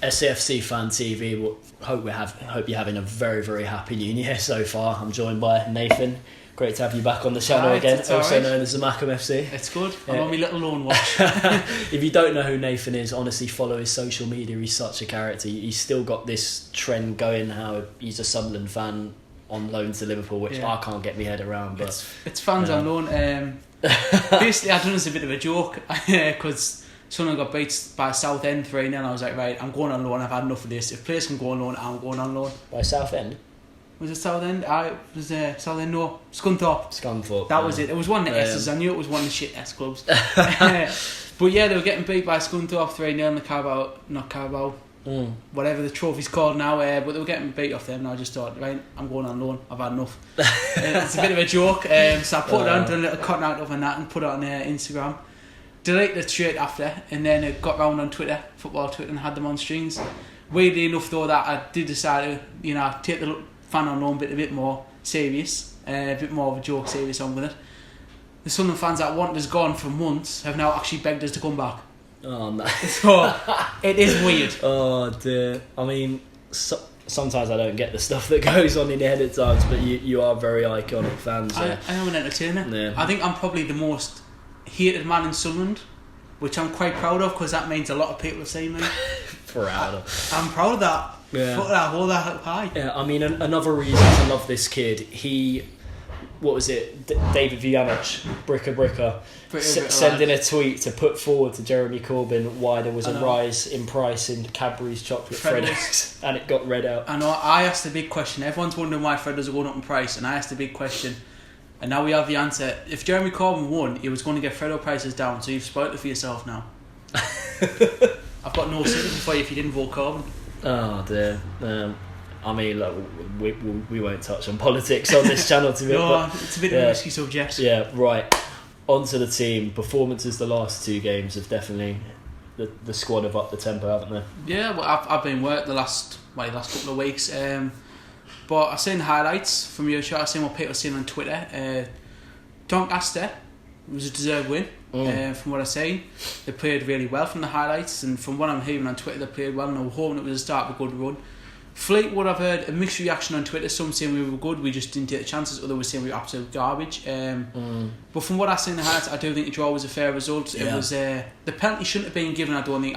SAFC Fan TV. Hope you're having a very, very happy New Year so far. I'm joined by Nathan. Great to have you back on the channel again, also known as the Mackham FC. It's good. I'm on my little lawn watch. If you don't know who Nathan is, honestly follow his social media. He's such a character. He's still got this trend going how he's a Sunderland fan on loan to Liverpool, which I can't get my head around. But it's fans on loan. Basically, I done it as a bit of a joke because Sunderland got beat by Southend 3-0 and I was like, right, I'm going on loan. I've had enough of this. If players can go on loan, I'm going on loan. By Southend? Was it Southend? Southend, no. Scunthorpe. That was it. It was one of the S's. I knew it was one of the shit S clubs. But yeah, they were getting beat by Scunthorpe 3-0 in the whatever the trophy's called now. But they were getting beat off them and I just thought, right, I'm going on loan. I've had enough. It's a bit of a joke. So I put it on, done a little cut out of that and put it on Instagram. Deleted it straight after, and then it got round on Twitter, football Twitter, and had them on streams. Weirdly enough, though, that I did decide to, take the fan on loan bit a bit more serious, a bit more of a joke serious on with it. The Sunderland fans that wanted us gone for months have now actually begged us to come back. Oh no! So it is weird. Oh dear. I mean, sometimes I don't get the stuff that goes on in your head at times, but you are very iconic fans. I am an entertainer. Yeah. I think I'm probably the most hated man in Sunderland, which I'm quite proud of because that means a lot of people have seen me. I'm proud of that. Yeah. Put that, hold that up high. Yeah, I mean, another reason to love this kid, what was it, David Vujanic, Bricka, sending a tweet to put forward to Jeremy Corbyn why there was a rise in price in Cadbury's chocolate Freddos, and it got read out. I know, I asked the big question. Everyone's wondering why Freddos are going up in price, and I asked the big question. And now we have the answer. If Jeremy Corbyn won, he was going to get Freddo prices down, so you've spoiled it for yourself now. I've got no sympathy for you if you didn't vote Corbyn. Oh dear. I mean, look, we won't touch on politics on this channel to be honest. It's a bit of a risky subject. Yeah, right. On to the team. Performances the last two games have definitely... The squad have upped the tempo, haven't they? Yeah, well, I've been worked the last couple of weeks. But I've seen the highlights from your show. I've seen what people are saying on Twitter. Doncaster was a deserved win. From what I've seen, they played really well from the highlights, and from what I'm hearing on Twitter, they played well, and I'm hoping it was the start of a good run. Fleetwood, I've heard a mixed reaction on Twitter. Some saying we were good, we just didn't take the chances. Others were saying we were absolute garbage. But from what I've seen in the highlights, I do think the draw was a fair result. It was the penalty shouldn't have been given. I don't think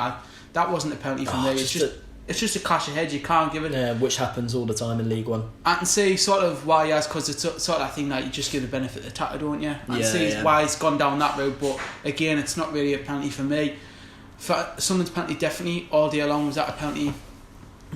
that wasn't a penalty for me. It's just a clash of heads, you can't give it. Yeah, which happens all the time in League One. I can see sort of why he has, because it's sort of that thing that you just give the benefit of the tatter, don't you? I can see why he's gone down that route, but again, it's not really a penalty for me. For Sunderland's penalty, definitely, all day long was that a penalty.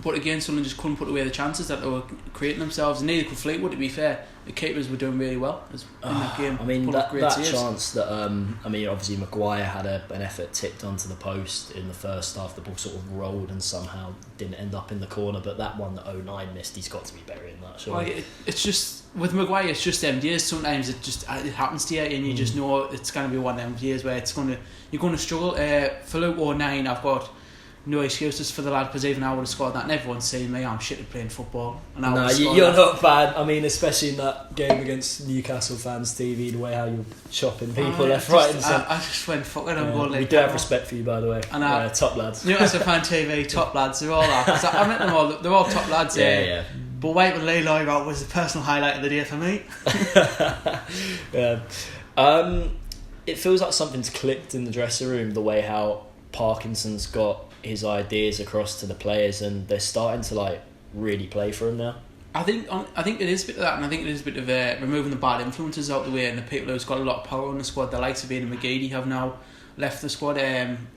But again, Sunderland just couldn't put away the chances that they were creating themselves. And neither could Fleetwood, to be fair. The keepers were doing really well in that game. I mean, that chance that obviously Maguire had an effort tipped onto the post in the first half. The ball sort of rolled and somehow didn't end up in the corner. But that one that 09 missed, he's got to be burying that. Surely. Well, it's just with Maguire, it's just them years. Sometimes it happens to you, and you just know it's going to be one of them years where you're going to struggle. For Luke 09, I've got no excuses for the lad, because even I would have scored that, and everyone's saying me, I'm shit at playing football. And you're not bad. I mean, especially in that game against Newcastle Fans TV, the way how you're chopping people left, right and centre. I just went, fuck it, I'm going. We do have respect for you, by the way. And top lads. Newcastle Fan TV, top lads, they're all that. I met them all, they're all top lads. Yeah. But wait, when Leroy out was the personal highlight of the day for me. It feels like something's clicked in the dressing room, the way how Parkinson's got his ideas across to the players, and they're starting to really play for him now. I think it is a bit of that, and I think it is a bit of removing the bad influences out the way, and the people who's got a lot of power on the squad, the likes of Ian McGeady, have now left the squad.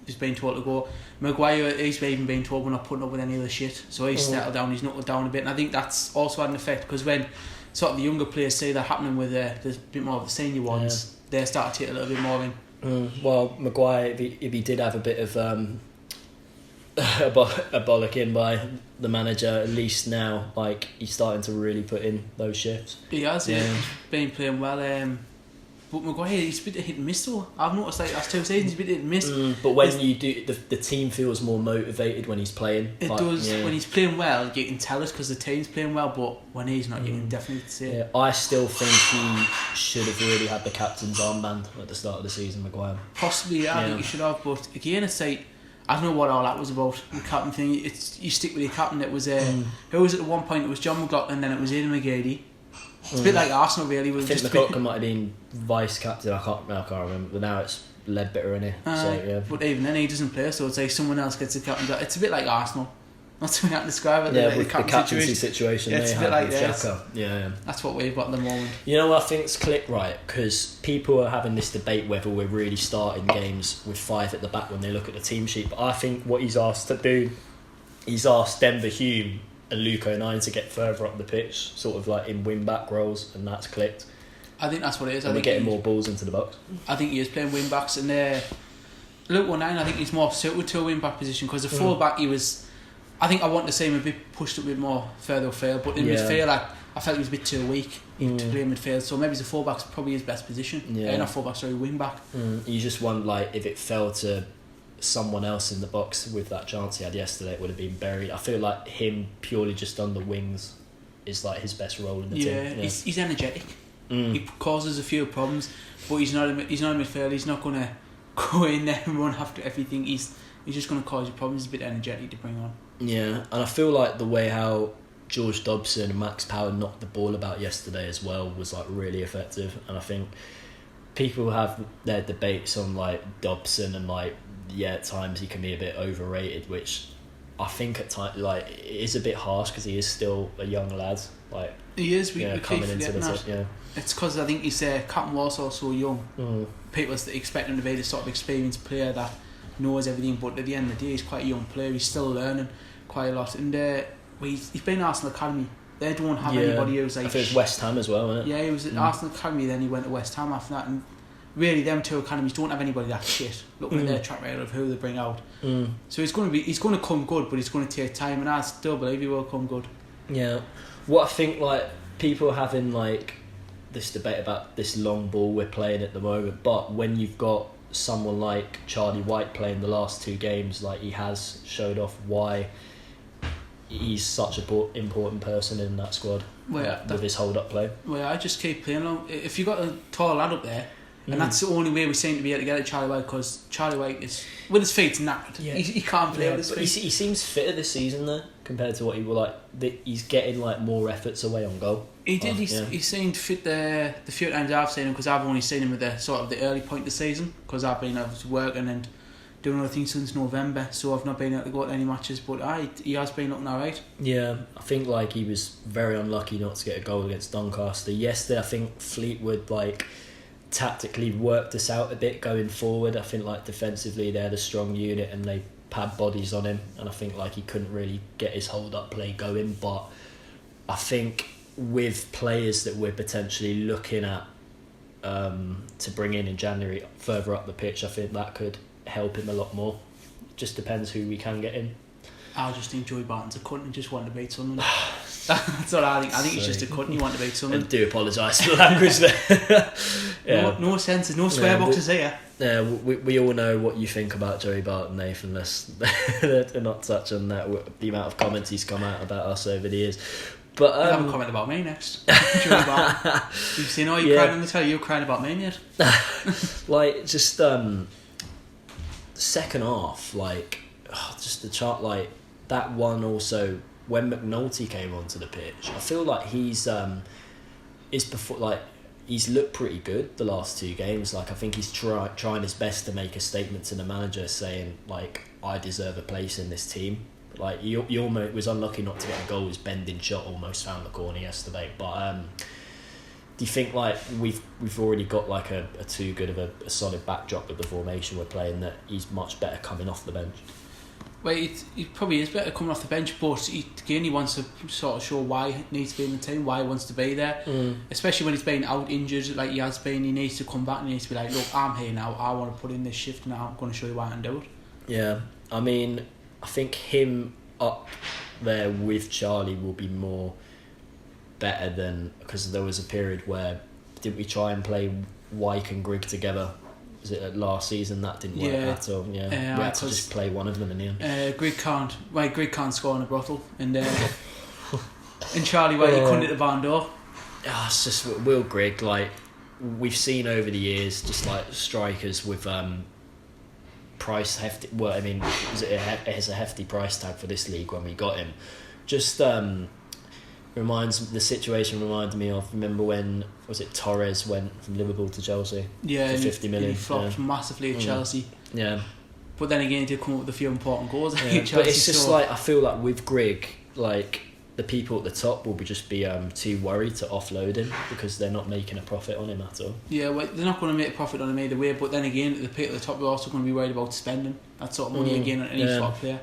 He's been told to go. Maguire, he's even been told we're not putting up with any of the shit, so he's settled down, he's knuckled down a bit, and I think that's also had an effect, because when sort of the younger players see that happening with the bit more of the senior ones, they start to take a little bit more in. Well, Maguire, if he did have a bit of a bollock in by the manager, at least now he's starting to really put in those shifts. He has, he's been playing well. But Maguire, he's a bit hit and miss though. I've noticed last 2 seasons he's a bit hit and miss. But when you do, the team feels more motivated when he's playing. It does. When he's playing well, you can tell us because the team's playing well. But when he's not, you can definitely see it. I still think he should have really had the captain's armband at the start of the season, Maguire. Possibly, I think he should have. But again, it's I don't know what all that was about. The captain thing. It's you stick with your captain. It was who was at one point? It was John McLaughlin, then it was Aidan McGeady. It's a bit like Arsenal, really. I think McLaughlin might have been vice captain. I can't remember. But now it's Ledbetter, isn't he? So, yeah. But even then, he doesn't play. So it's like someone else gets the captain. It's a bit like Arsenal. That's the way I can describe it. Yeah, with the captaincy situation. Yeah, it's a bit like this. Yeah. That's what we've got at the moment. You know what I think's clicked, right? Because people are having this debate whether we're really starting games with 5 at the back when they look at the team sheet. But I think what he's asked to do, he's asked Denver Hume and Luke O'Nien to get further up the pitch, sort of like in wing-back roles, and that's clicked. I think that's what it is. And we're getting more balls into the box. I think he is playing wing-backs, and Luke O'Nien, I think he's more suited to a wing-back position, because the full-back he was... I think I want to see him a bit pushed a bit more further afield, but in midfield, I felt he was a bit too weak to play in midfield. So maybe the fullback's probably his best position. Yeah, not fullback, sorry, wing back. You just want, like, if it fell to someone else in the box with that chance he had yesterday, it would have been buried. I feel like him purely just on the wings is like his best role in the team. Yeah, he's energetic. He causes a few problems, but he's not in midfield. He's not going to go in there and run after everything. He's just going to cause you problems. He's a bit energetic to bring on. Yeah, and I feel like the way how George Dobson and Max Power knocked the ball about yesterday as well was like really effective. And I think people have their debates on like Dobson and like at times he can be a bit overrated, which I think at times like it is a bit harsh because he is still a young lad. Like he is. We coming into the that. Yeah. It's because I think he's Captain Walsall so young. People expect him to be the sort of experienced player that knows everything, but at the end of the day he's quite a young player. He's still learning quite a lot, and he's been at Arsenal Academy. They don't have anybody who's like... I think it was West Ham as well, wasn't it? Yeah, he was at Arsenal Academy, then he went to West Ham after that, and really them two academies don't have anybody that shit, looking at their track record of who they bring out. So he's going to come good, but it's going to take time, and I still believe he will come good. Yeah. What I think, like, people are having like this debate about this long ball we're playing at the moment, but when you've got someone like Charlie White playing the last 2 games, like he has showed off why he's such an important person in that squad with his hold-up play. Well, I just keep playing along. If you've got a tall lad up there, and that's the only way we seem to be able to get at Charlie White, because Charlie White is, with his feet knackered. Yeah. He can't play with his feet. He seems fitter this season though, compared to what he was like. He's getting like more efforts away on goal. He did. He seemed fit the few times I've seen him, because I've only seen him at the sort of the early point of the season, because I've been able to work and doing other things since November, so I've not been able to go to any matches, but he has been looking alright. Yeah, I think like he was very unlucky not to get a goal against Doncaster. Yesterday I think Fleetwood like tactically worked us out a bit going forward. I think like defensively they're the strong unit and they pad bodies on him, and I think like he couldn't really get his hold up play going. But I think with players that we're potentially looking at to bring in January further up the pitch, I think that could help him a lot more. Just depends who we can get in. I just think Joey Barton's a cunt and just want to beat Sunderland. That's what I think. I think he's just a cunt and he want to beat Sunderland. I do apologise for the language there. Yeah. No sense, no swear boxes here. Yeah, we all know what you think about Joey Barton, Nathan. Let's not touch on that. The amount of comments he's come out about us over the years. But you have a comment about me next. Joey Barton. You've seen all you crying on the telly. You're crying about me yet? Like just second half, like just the chart, like that one. Also, when McNulty came onto the pitch, I feel like he's looked pretty good the last 2 games. Like I think he's trying his best to make a statement to the manager, saying like I deserve a place in this team. Like he almost was unlucky not to get a goal. His bending shot almost found the corner yesterday. But do you think like we've already got like a too good of a solid backdrop with the formation we're playing, that he's much better coming off the bench? Well, he probably is better coming off the bench, but he wants to sort of show why he needs to be in the team, why he wants to be there. Especially when he's been out injured like he has been. He needs to come back and he needs to be like, look, I'm here now, I want to put in this shift now, I'm going to show you why I can do it. Yeah, I mean, I think him up there with Charlie will be more better than, because there was a period where didn't we try and play Wyke and Grigg together? Was it last season? That didn't work at all. Yeah, we had to just play one of them in the end. Grigg can't score in a brothel, and Charlie White, he couldn't hit the barn door. It's just Will Grigg. Like we've seen over the years, just like strikers with price hefty. Well, I mean, it has a hefty price tag for this league when we got him. Just the situation reminded me of, remember when Torres went from Liverpool to Chelsea for 50 million. He flopped massively at Chelsea. Yeah. But then again, he did come up with a few important goals. Yeah. But it's just like, I feel like with Grigg, like the people at the top will be too worried to offload him because they're not making a profit on him at all. Yeah, well, they're not going to make a profit on him either way. But then again, the people at the top are also going to be worried about spending that sort of money again on any sort of player.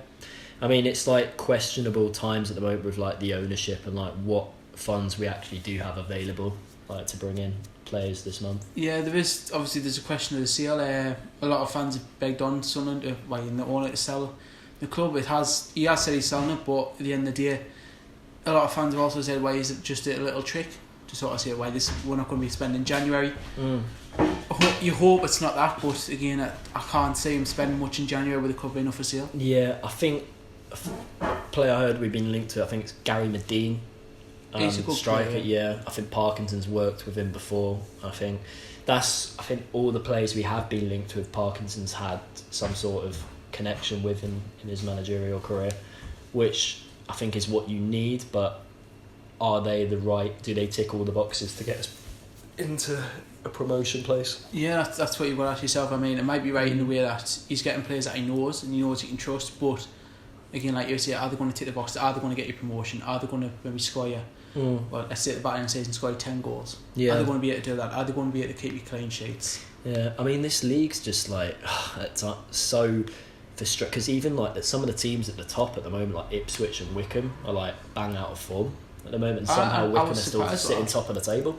I mean, it's like questionable times at the moment with like the ownership and like what funds we actually do have available, like to bring in players this month. Yeah, there's a question of the sale. A lot of fans have begged on Sunderland the owner to sell the club. He has said he's selling it, but at the end of the day, a lot of fans have also said, why is it just a little trick to sort of say why we're not going to be spending January. You hope it's not that, but again, I can't see him spending much in January with the club being up for sale. Yeah, I think a player I heard we've been linked to, I think it's Gary Medine. He's a good striker, player. yeah. I think Parkinson's worked with him before. I think all the players we have been linked with, Parkinson's had some sort of connection with in his managerial career, which I think is what you need, but are they do they tick all the boxes to get us into a promotion place? Yeah, that's what you've got to ask yourself. I mean, it might be right in the way that he's getting players that he knows and he knows he can trust, but again, like you say, are they going to tick the box? Are they going to get you promotion? Are they going to maybe score you? Well, let's say at the back end of the season, score you 10 goals. Yeah. Are they going to be able to do that? Are they going to be able to keep you clean sheets? Yeah, I mean, this league's just like it's so frustrating because even like some of the teams at the top at the moment, like Ipswich and Wickham, are like bang out of form at the moment, and somehow Wickham are still sitting top of the table.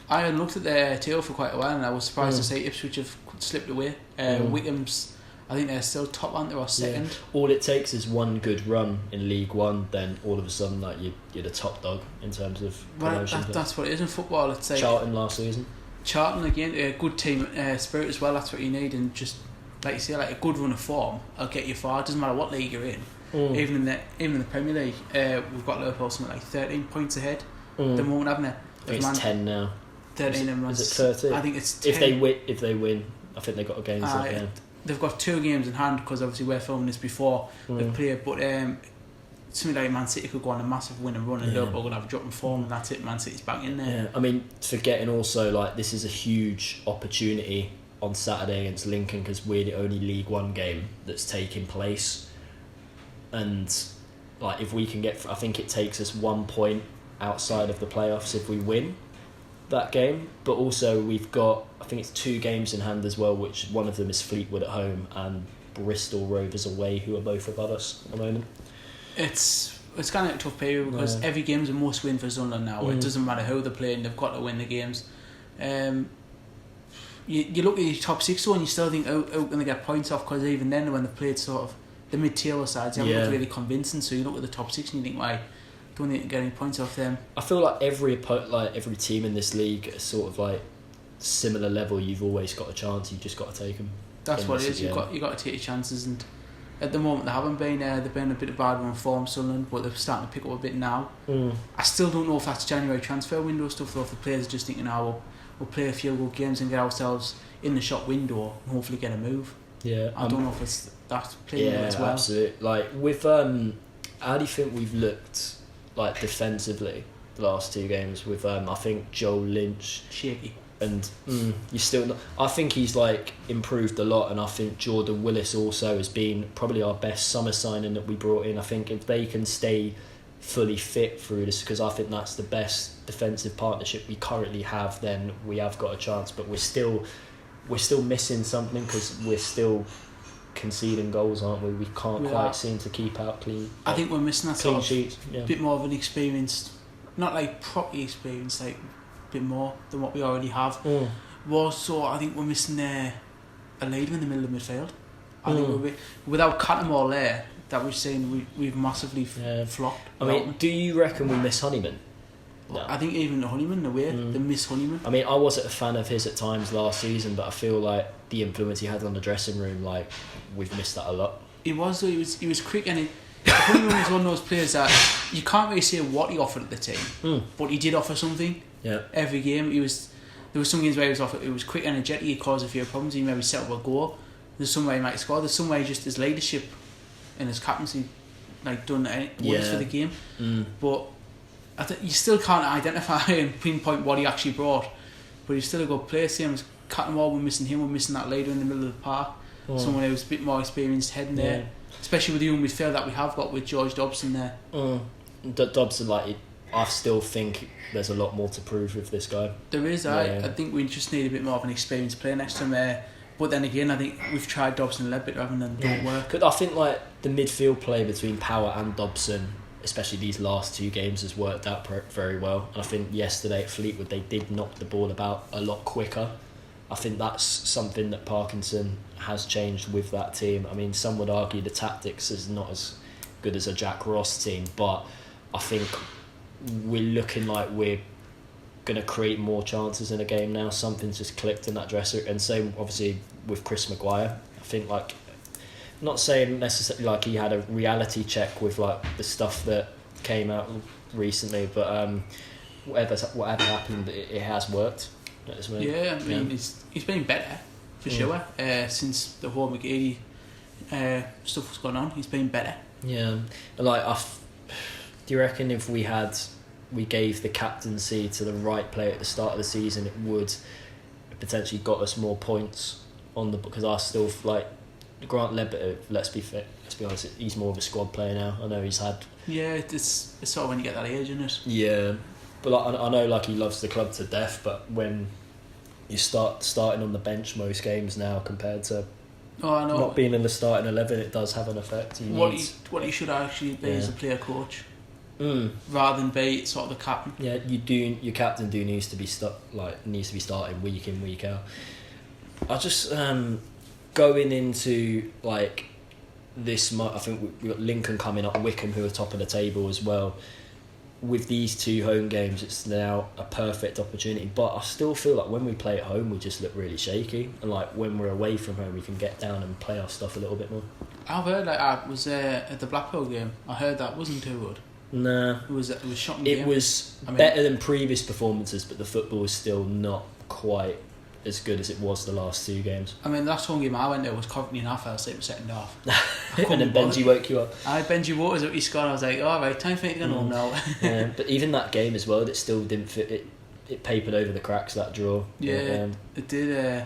I had looked at their tail for quite a while, and I was surprised to see Ipswich have slipped away. Wickham's, I think they're still top, aren't they, or second? Yeah. All it takes is one good run in League One, then all of a sudden, like you're the top dog in terms of promotion. That's what it is in football. It's like Charlton last season. Charlton again, a good team spirit as well. That's what you need, and just like you say, like a good run of form, I'll get you far. It doesn't matter what league you're in. Even in the Premier League, we've got Liverpool something like 13 points ahead. At the moment, haven't they? I think it's 10 now. 13 and is it 13? I think it's 10. If they win, I think they've got a game. They've got 2 games in hand because obviously we're filming this before they've played. But something like Man City could go on a massive win and run, and Liverpool could have a drop in form, and that's it. Man City's back in there. Yeah, I mean, forgetting also like this is a huge opportunity on Saturday against Lincoln because we're the only League One game that's taking place, and like if we can get, I think it takes us 1 point outside of the playoffs if we win that game. But also we've got, I think it's 2 games in hand as well, which one of them is Fleetwood at home and Bristol Rovers away, who are both above us at the moment. It's kind of a tough period because every game's a must win for Sunderland now. It doesn't matter who they're playing, they've got to win the games. You look at your top 6 and you still think how can they get points off, because even then when they've played sort of the mid-table sides, they haven't looked really convincing. So you look at the top 6 and you think, why don't they get any points off them? I feel like every team in this league is sort of like similar level. You've always got a chance. You've just got to take them. That's what it is. You've got to take your chances, and at the moment they haven't been. They've been a bit of bad on form, Sunderland, but they're starting to pick up a bit now. I still don't know if that's January transfer window stuff, though. If the players are just thinking, we'll play a few good games and get ourselves in the shop window and hopefully get a move. Yeah, I don't know if it's that playing as well. Absolutely. Like with how do you think we've looked like defensively the last 2 games with I think Joel Lynch shaky, and you still not, I think he's like improved a lot, and I think Jordan Willis also has been probably our best summer signing that we brought in. I think if they can stay fully fit through this, because I think that's the best defensive partnership we currently have, then we have got a chance. But we're still missing something because we're still conceding goals, aren't we? We can't quite seem to keep out clean. I think we're missing that clean sort of sheets. bit more of an experienced, not like properly experienced, like a bit more than what we already have. So I think we're missing a leader in the middle of midfield. I think without Cattermole there, that we've seen, we've massively flopped. I mean, do you reckon we miss Honeyman? No. I think even Honeyman, they miss Honeyman. I mean, I wasn't a fan of his at times last season, but I feel like the influence he had on the dressing room, like we've missed that a lot. He was though. He was quick, and Honeyman was one of those players that you can't really say what he offered at the team, but he did offer something. Yeah. Every game, there was some games where he was quick, energetic. He caused a few problems. He maybe set up a goal. There's some way he might score. There's some way just his leadership and his captaincy, like, done wonders for the game. But you still can't identify and pinpoint what he actually brought. But he's still a good player. Same as Cattermole, we're missing him. We're missing that leader in the middle of the park. Someone who's a bit more experienced head in there. Especially with the young midfield that we have got with George Dobson there. Dobson, like, I still think there's a lot more to prove with this guy. There is. I think we just need a bit more of an experienced player next to him. But then again, I think we've tried Dobson a little bit rather than don't work. I think like the midfield play between Power and Dobson, especially these last 2 games, has worked out very well. And I think yesterday at Fleetwood they did knock the ball about a lot quicker. I think that's something that Parkinson has changed with that team. I mean, some would argue the tactics is not as good as a Jack Ross team, but I think we're looking like we're going to create more chances in a game now. Something's just clicked in that dresser, and same obviously with Chris Maguire. I think, like, not saying necessarily like he had a reality check with like the stuff that came out recently, but whatever happened, it has worked. Yeah, I mean, he's been better for sure since the whole McGeady stuff was going on. He's been better. Yeah, like do you reckon if we gave the captaincy to the right player at the start of the season, it would potentially got us more points on the, because I still like Grant Leadbitter, let's be honest, he's more of a squad player now. I know he's had it's sort of when you get that age, isn't it? Yeah, but like, I know like he loves the club to death, but when you starting on the bench most games now compared to not being in the starting 11, it does have an effect. What you should actually be is a player coach. Rather than be sort of the captain. Yeah, your captain needs to be starting week in, week out. I just going into like this month, I think we've got Lincoln coming up, Wickham who are top of the table as well. With these 2 home games, it's now a perfect opportunity, but I still feel like when we play at home we just look really shaky, and like when we're away from home we can get down and play our stuff a little bit more. I've heard, like, I was at the Blackpool game, I heard that wasn't too good. Nah, it was shocking. It was better than previous performances, but the football was still not quite as good as it was the last 2 games. I mean, the last home game I went there was Coventry and I fell asleep the second half. And then Benji woke you up. Benji Waters up, he scored. I was like, all right, time for me to go home now. Yeah, but even that game as well, it still didn't fit. It papered over the cracks, that draw. Yeah, it did.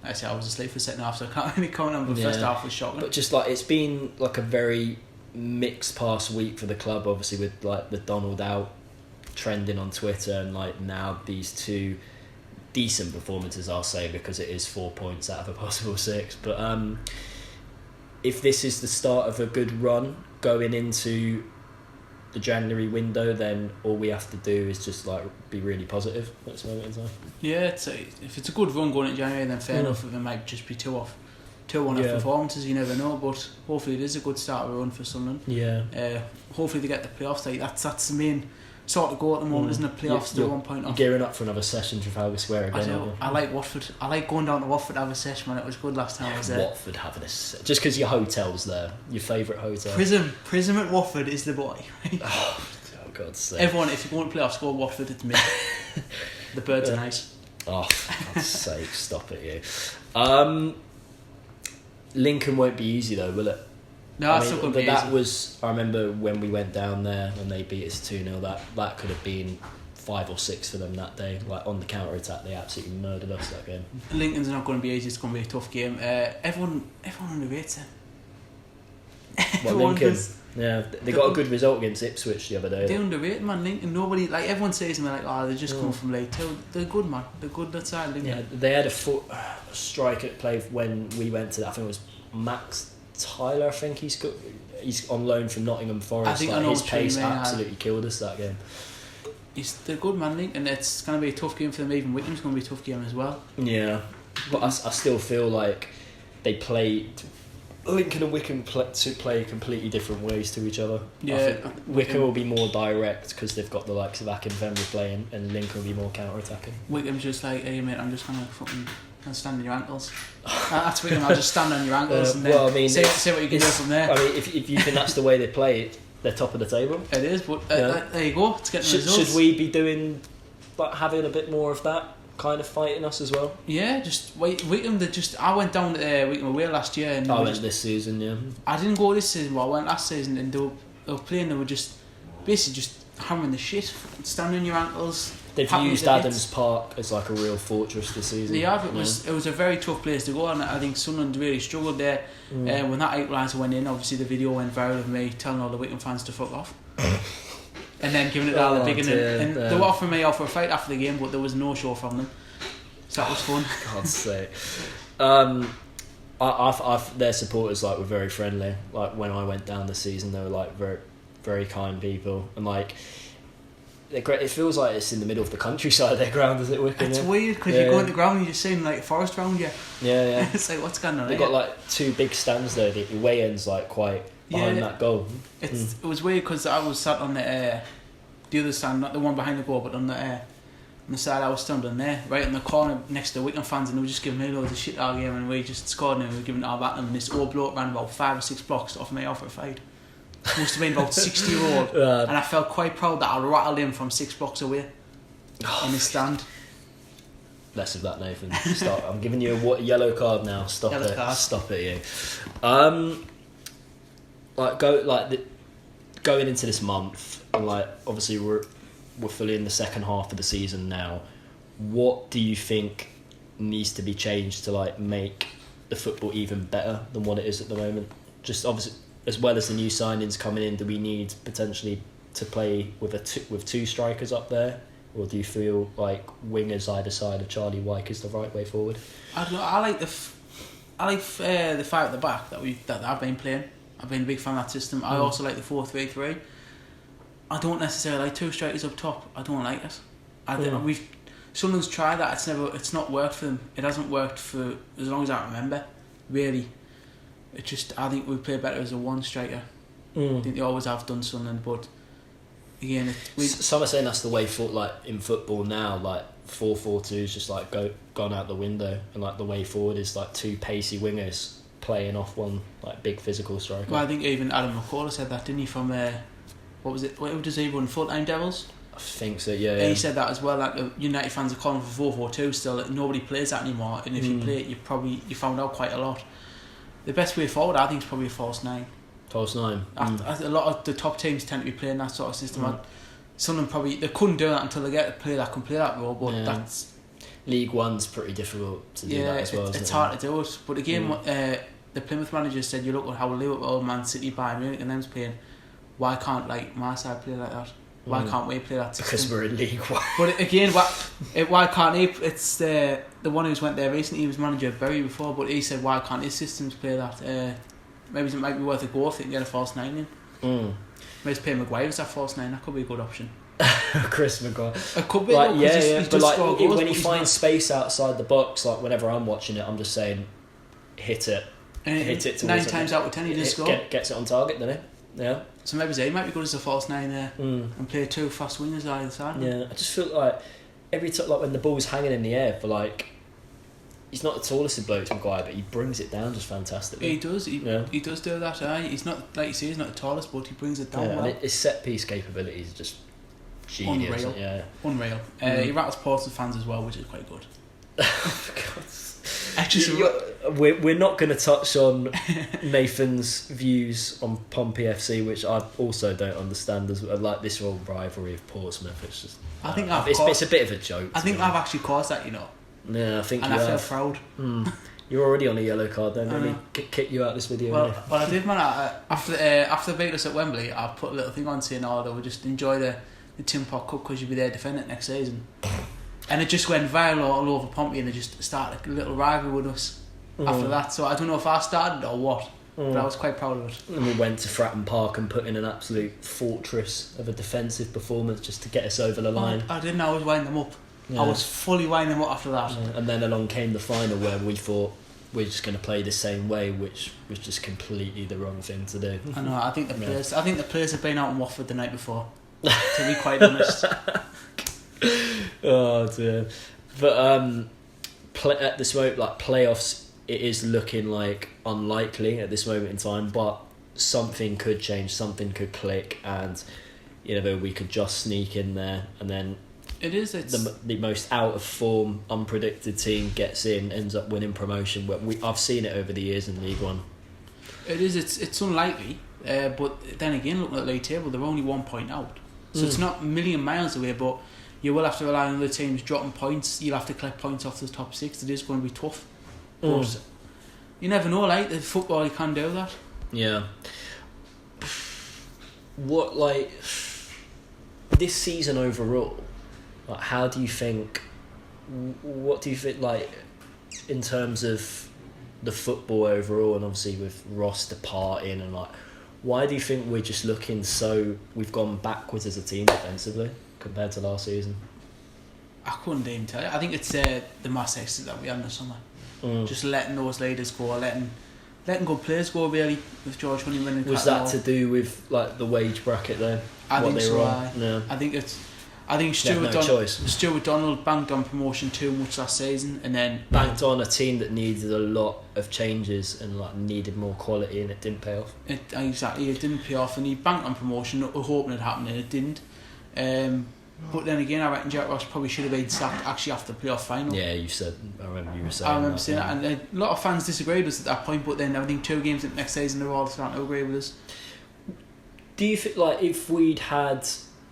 I was asleep for the second half, so I can't really comment on. But the first half was shocking. But just like, it's been like a very mixed past week for the club, obviously, with like the Donald out trending on Twitter, and like now these 2 decent performances, I'll say, because it is 4 points out of a possible 6. But if this is the start of a good run going into the January window, then all we have to do is just like be really positive at this moment in time. Yeah, if it's a good run going into January, then fair enough. It might just be 2-1 performances, you never know, but hopefully it is a good start of a run for Sunderland. Yeah. Hopefully they get the playoffs. Like that's the main sort of goal at the moment, isn't it? Playoffs still 1 point off. Gearing up for another session Trafalgar Square again. I like Watford. I like going down to Watford to have a session, man. It was good last time I was there. Watford having a session. Just because your hotel's there, your favourite hotel. Prism at Watford is the boy. Oh, God's sake. Everyone, if you go to playoffs, go to Watford, it's me. The birds are nice. Oh, for God's sake, stop it, you. Lincoln won't be easy though, will it? No, it's not going to be easy. I remember when we went down there and they beat us 2-0, that could have been 5 or 6 for them that day. Like, on the counter attack, they absolutely murdered us that game. Lincoln's not going to be easy. It's going to be a tough game. Everyone underrates it. Lincoln? Yeah, they got a good result against Ipswich the other day. They underrate, man. Lincoln, nobody, like, everyone says them, like, oh, they just come from League Two. They're good, man. They're good that side, Lincoln. Yeah, they had a striker that played when we went to that. I think it was Max Tyler. I think he's on loan from Nottingham Forest. I think like, his pace absolutely killed us that game. They're good, man, Lincoln. It's going to be a tough game for them. Even Wickham's going to be a tough game as well. Yeah, but I still feel like they played. Lincoln and Wickham play completely different ways to each other. Yeah, I think Wickham will be more direct because they've got the likes of Akinfenwa playing, and Lincoln will be more counter-attacking. Wickham's just like, hey mate, I'm just gonna fucking stand on your ankles. That's Wickham. I'll just stand on your ankles and then see what you can do from there. I mean, if you think that's the way they play it, they're top of the table. It is, but there you go. It's getting results. Should we be doing, having a bit more of that? kind of fighting us as well. Yeah, just Wickham. I went down to Wickham away last year. And I went this season, yeah. I didn't go this season, but I went last season, and they were playing. They were just basically just hammering the shit, standing on your ankles. They've used Adams Park as like a real fortress this season. They have. It was a very tough place to go, and I think Sunderland really struggled there. When that equaliser went in, obviously the video went viral of me telling all the Wickham fans to fuck off. And then giving it all the big and they were offering me off for a fight after the game, but there was no show from them. So that was fun. God's sake. Their supporters were very friendly. Like when I went down this season, they were like very, very kind people, and like they're great. It feels like it's in the middle of the countryside. Their ground, is it, Wickham? It's weird because you go on the ground and you're seeing like forest around you. Yeah. It's like, what's going on? They've got like two big stands though. The away end's like quite behind that goal. It was weird because I was sat on the other stand, not the one behind the goal, but on the side I was standing there, right in the corner next to the Wickham fans, and they were just giving me loads of shit all game, and we just scored and we were giving it all back to them, and this old bloke ran about 5 or 6 blocks to offer me off for a fight. Must have been about 60-year-old, and I felt quite proud that I rattled him from 6 blocks away in his stand. Less of that, Nathan. Stop. I'm giving you a yellow card now. Stop it. Stop it, you. Going into this month, and obviously we're fully in the second half of the season now. What do you think needs to be changed to make the football even better than what it is at the moment? Just obviously, as well as the new signings coming in, do we need potentially to play with two strikers up there, or do you feel like wingers either side of Charlie Wyke is the right way forward? I don't know. I like the five at the back that I've been playing. I've been a big fan of that system. I also like the 4-3-3. I don't necessarily like 2 strikers up top. I don't like it. Someone's tried that. It's not worked for them. It hasn't worked for as long as I remember. Really, I think we play better as a 1 striker. I think they always have done Sunderland, but again, some are saying that's the way for in football now. 4-4-2 is just gone out the window, and the way forward is 2 pacey wingers playing off 1 big physical striker. Well, I think even Adam McCullough said that, didn't he? From what was it? What does he run? Full-time Devils. I think so. Yeah. He said that as well. The United fans are calling for 4-4-2 still. Nobody plays that anymore, and if you play it, you found out quite a lot. The best way forward, I think, is probably a false 9. False 9. A lot of the top teams tend to be playing that sort of system. Someone they couldn't do that until they get a player that can play that role. But that's League One's pretty difficult to do that as well. It's hard to do it. But again, the Plymouth manager said, you look at how Liverpool, Man City, Bayern Munich and them's playing. Why can't my side play like that? Why can't we play that system? Because we're in League One. But again, why can't he? It's the one who's went there recently. He was manager of Bury before, but he said, why can't his systems play that? Maybe it might be worth a go if they can get a false 9 in. Maybe pay Maguire as that false 9. That could be a good option. Chris Maguire. It could be. But when he finds space outside the box, whenever I'm watching it, I'm just saying, hit it. Hit it. 9 times out of 10 he does score. Gets it on target, doesn't he? Yeah. So maybe he might be good as a false 9 there and play 2 fast wingers either side. Yeah, I just feel every time, when the ball's hanging in the air, he's not the tallest of blokes, Maguire, but he brings it down just fantastically. He does. He does do that. He's not, like you say, he's not the tallest, but he brings it down well. And his set piece capabilities are just genius. Unreal. He rattles Portsmouth fans as well, which is quite good. We're not going to touch on Nathan's views on Pompey FC, which I also don't understand as well. This whole rivalry of Portsmouth. It's just it's a bit of a joke. I think I've actually caused that, Yeah, I think and I feel proud. You're already on a yellow card then. Let me kick you out of this video. Well, I did, man. After they beat us at Wembley, I put a little thing on saying, they would just enjoy the Tin Pot Cup because you'll be there defending it next season. And it just went viral all over Pompey, and they just started a little rivalry with us after that. So I don't know if I started or what, but I was quite proud of it. And we went to Fratton Park and put in an absolute fortress of a defensive performance just to get us over the line. I didn't. I was winding them up. Yeah. I was fully winding them up after that. Yeah. And then along came the final where we thought we're just going to play the same way, which was just completely the wrong thing to do. I know. I think the players have been out in Watford the night before. To be quite honest. Oh dear. But at this moment, playoffs, it is looking unlikely at this moment in time. But something could change, something could click, and we could just sneak in there. And then It is. It's the most out of form, unpredicted team gets in, ends up winning promotion. I've seen it over the years in League One. It is. It's unlikely, but then again, looking at the league table, they're only 1 point out, so it's not a million miles away. But you will have to rely on other teams dropping points. You'll have to collect points off the top 6. It is going to be tough, but you never know. Like the football, you can do that. Yeah. What this season overall? Like, how do you think? What do you think? Like, in terms of the football overall, and obviously with Ross departing, and like, why do you think we're just looking so? We've gone backwards as a team defensively compared to last season. I couldn't even tell you. I think it's the mass exit that we had in the summer. Just letting those leaders go, letting good players go. Really, with George Honeyman. Was that to do with like the wage bracket then? I think so. No. I think Stuart Donald banked on promotion too much last season, and then banked on a team that needed a lot of changes and like needed more quality, and it didn't pay off. It didn't pay off, and he banked on promotion, hoping it happened, and it didn't. But then again, I reckon Jack Ross probably should have been sacked actually after the playoff final. Yeah, you said. I remember you were saying. I remember saying that, and a lot of fans disagreed with us at that point. But then I think 2 games next season, they're all starting to agree with us. Do you think like if we'd had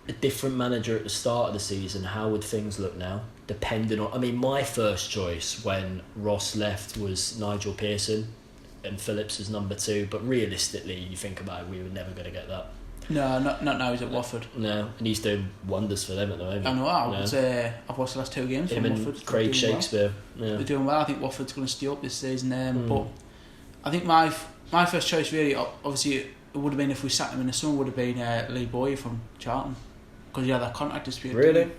a different manager at the start of the season, how would things look now? Depending on, I mean, my first choice when Ross left was Nigel Pearson, and Phillips was number 2. But realistically, you think about it, we were never going to get that. No, not now. He's at Watford. No, and he's doing wonders for them at the moment. I know. I've watched the last 2 games from Watford. And Craig Shakespeare. Well. Yeah. They're doing well. I think Watford's going to stay up this season. But I think my first choice really, obviously, it would have been if we sat him in the summer, would have been Lee Boyer from Charlton, because he had that contract dispute. Really?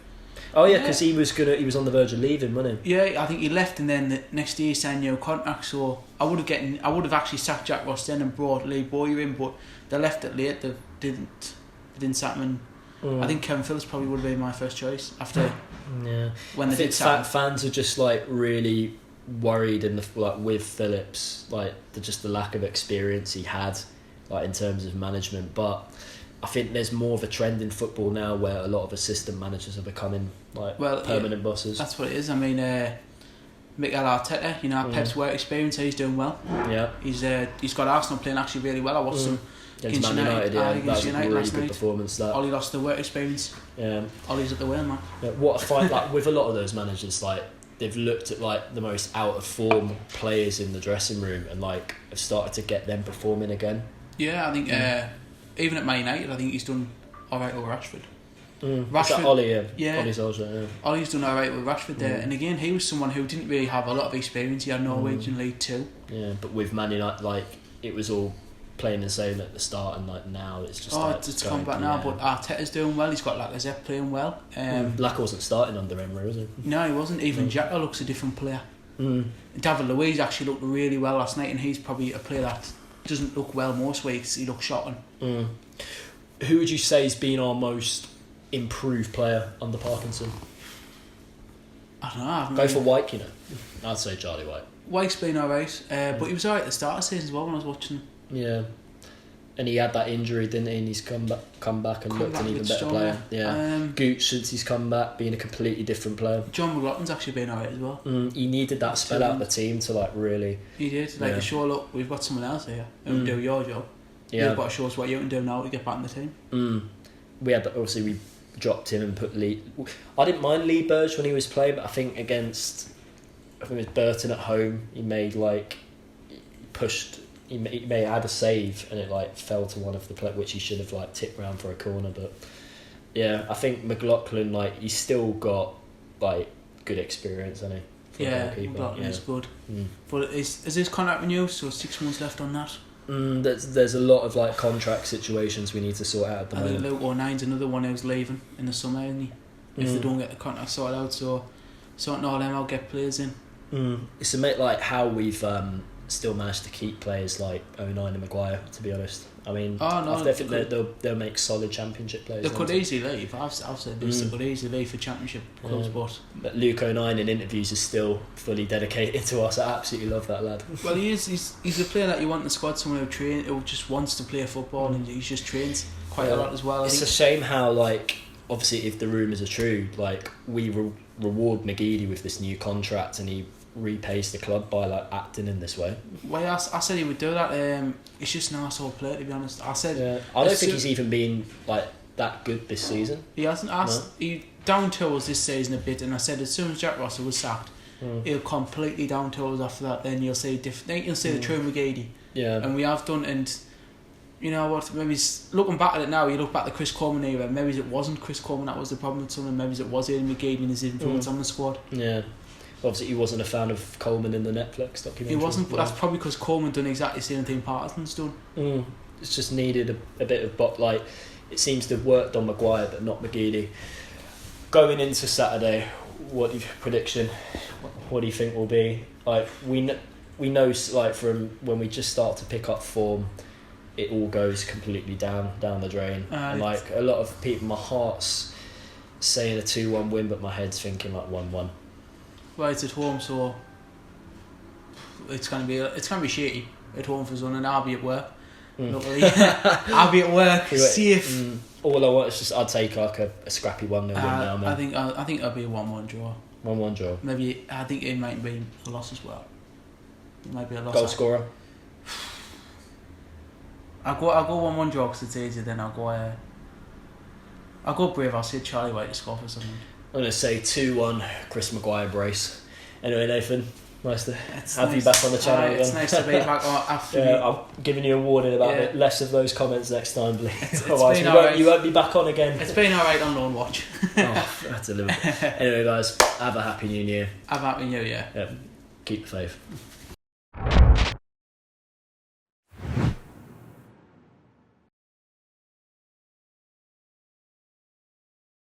Oh yeah, because he was on the verge of leaving, wasn't he? Yeah, I think he left, and then the next year he signed a new contract. So I would have actually sacked Jack Ross then and brought Lee Boyer in, but they left it late. They didn't sack him. I think Kevin Phillips probably would have been my first choice after. Yeah. When they did sack. Fans are just like really worried with Phillips, like the lack of experience he had, like in terms of management, but. I think there's more of a trend in football now where a lot of assistant managers are becoming permanent bosses. That's what it is. I mean, Mikel Arteta, Pep's work experience, he's doing well. Yeah, he's got Arsenal playing actually really well. I watched them against Man United. That was a really good performance. That Ollie lost the work experience. Yeah, Ollie's at the wheel, man. Yeah, what a fight! Like with a lot of those managers, like they've looked at like the most out of form players in the dressing room and like have started to get them performing again. Yeah, I think. Even at Man United, I think he's done alright over Rashford. Rashford, Ollie, yeah. Ollie's also, yeah. Ollie's done alright with Rashford there, and again, he was someone who didn't really have a lot of experience. He had Norwegian League 2. Yeah, but with Man United, like it was all plain and same at the start, and like now it's just. It's come back now, but Arteta's doing well. He's got Lacazette playing well. Black wasn't starting under Emery, was he? No, he wasn't. Even Xhaka looks a different player. David Luiz actually looked really well last night, and he's probably a player that doesn't look well most weeks. He looks shot on. Who would you say has been our most improved player under Parkinson? I don't know. Go for White, I'd say Charlie White. White's been alright, but he was alright at the start of the season as well when I was watching. Yeah. And he had that injury, didn't he? And he's come back and looked an even better player. Yeah. Gooch, since he's come back, being a completely different player. John McLaughlin's actually been alright as well. He needed that spell out of the team to like really. He did. To show, look, we've got someone else here who can do your job. Yeah. You've got to show us what you can do now to get back in the team. We dropped him and put Lee. I didn't mind Lee Burge when he was playing, but I think it was Burton at home. He made He may have had a save and it like fell to one of the which he should have like tipped round for a corner. But yeah, I think McLaughlin he's still got like good experience, hasn't he? McLaughlin is good. But is his contract renewed? So 6 months left on that. There's a lot of like contract situations we need to sort out at the moment. Luke O'Nine's another one who's leaving in the summer, isn't he? If they don't get the contract sorted out, so sorting all them out, get players in. It's a bit like how we've still managed to keep players like O'Nien and Maguire, to be honest. I mean, I think they'll make solid championship players. They could easily leave. I've said this. They could easily leave for championship clubs, but Luke O'Nien in interviews is still fully dedicated to us. I absolutely love that lad. Well, he is. He's a player that you want in the squad. Someone who just wants to play football, and he just trains quite a lot as well. It's a shame how like obviously if the rumours are true, like we reward McGeady with this new contract and he repays the club by like acting in this way. Well, I said he would do that. It's just an arsehole player, to be honest. I said I don't think he's even been like that good this season. He hasn't. He down tools this season a bit, and I said as soon as Jack Rosser was sacked, he'll completely down tools after that. Then you'll see the true McGeady. Yeah, and we have done. And you know what? Maybe looking back at it now, you look back at the Chris Coleman era. Maybe it wasn't Chris Coleman that was the problem with something. Maybe it was Ian McGeady and his influence on the squad. Yeah. Obviously, he wasn't a fan of Coleman in the Netflix documentary. He wasn't, but that's probably because Coleman done exactly the same thing Patterson's done. It's just needed a bit of like. It seems to have worked on Maguire, but not McGeady. Going into Saturday, prediction? What do you think will be? Like we know like from when we just start to pick up form, it all goes completely down the drain. And like a lot of people, my heart's saying a 2-1 win, but my head's thinking like 1-1. Well, it's at home, so it's gonna be shitty at home for Sunderland. I'll be at work. Luckily, I'll be at work. Safe. All I want is just I'd take like a scrappy 1-0 win now. Man. I think it'll be a 1-1 draw. 1-1 draw. Maybe I think it might be a loss as well. It might be a loss. Goal scorer. I'll go 1-1 draw because it's easier. Then I'll go brave. I'll see Charlie White to score for something. I'm going to say 2-1 Chris Maguire brace. Anyway, Nathan, nice to have you nice. Back on the channel again. It's nice to be back on after I'm giving you a warning about less of those comments next time, please. Otherwise, you won't be back on again. It's been alright on loan watch. That's a little bit. Anyway, guys, have a happy new year. Have a happy new year. Keep the faith.